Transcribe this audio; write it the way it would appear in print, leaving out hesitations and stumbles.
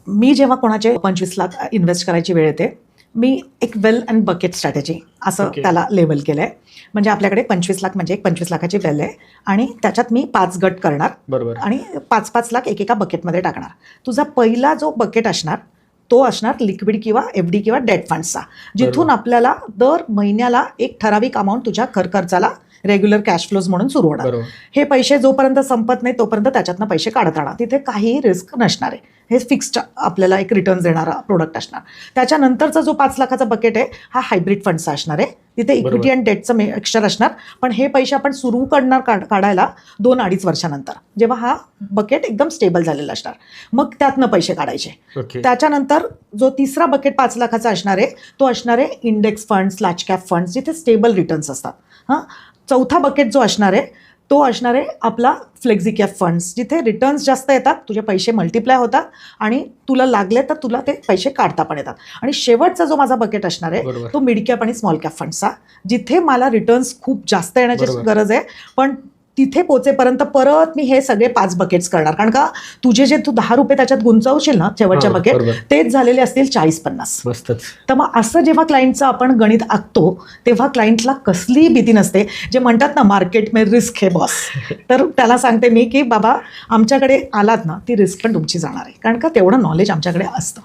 मी जेव्हा कोणाचे 25 लाख इन्व्हेस्ट करायची वेळ येते, मी एक वेल अँड बकेट स्ट्रॅटेजी असं त्याला लेबल केलं आहे. म्हणजे आपल्याकडे 25 लाख म्हणजे एक 25 लाखाची वेल आहे आणि त्याच्यात मी 5 गट करणार. बरोबर. आणि 5-5 लाख एकेका बकेटमध्ये टाकणार. तुझा पहिला जो बकेट असणार तो असणार लिक्विड किंवा FD किंवा डेट फंड्सचा, जिथून आपल्याला दर महिन्याला एक ठराविक अमाऊंट तुझ्या खर्चाला रेग्युलर कॅश फ्लोज म्हणून सुरू होणार. हे पैसे जोपर्यंत संपत नाही तोपर्यंत त्याच्यातनं पैसे काढत राहणार. तिथे काही रिस्क नसणार आहे. हे फिक्स्ड आपल्याला एक रिटर्न देणारा प्रोडक्ट असणार. त्याच्यानंतरचा जो 5 लाखाचा बकेट आहे हा हायब्रिड फंड्सचा असणार आहे. तिथे इक्विटी आणि डेटचं मिक्सचर असणार. पण हे पैसे आपण सुरू करणार काढायला 2-2.5 वर्षानंतर, जेव्हा हा बकेट एकदम स्टेबल झालेला असणार, मग त्यातनं पैसे काढायचे. त्याच्यानंतर जो तिसरा बकेट 5 लाखाचा असणार आहे तो असणार आहे index funds, large cap funds, जिथे स्टेबल रिटर्न्स असतात. हां, चौथा बकेट जो असणार आहे तो असणार आहे आपला फ्लेक्झी कॅप फंड्स, जिथे रिटर्न्स जास्त येतात, तुझे पैसे मल्टिप्लाय होतात आणि तुला लागले तर तुला ते पैसे काढता पण येतात. आणि शेवटचा जो माझा बकेट असणार आहे तो मिड कॅप आणि स्मॉल कॅप फंड्सचा, जिथे मला रिटर्न्स खूप जास्त येण्याची गरज आहे. पण तिथे पोचेपर्यंत परत मी हे सगळे 5 बकेट्स करणार. कारण का तुझे जे तू 10 रुपये त्याच्यात गुंतवशील ना शेवटच्या बकेट, तेच झालेले असतील 40-50. तर मग असं जेव्हा क्लायंटचं आपण गणित आखतो तेव्हा क्लायंटला कसलीही भीती नसते. जे म्हणतात ना मार्केट में रिस्क है बॉस, तर त्याला सांगते मी की बाबा आमच्याकडे आलात ना ती रिस्क पण तुमची जाणार आहे, कारण का तेवढं नॉलेज आमच्याकडे असतं.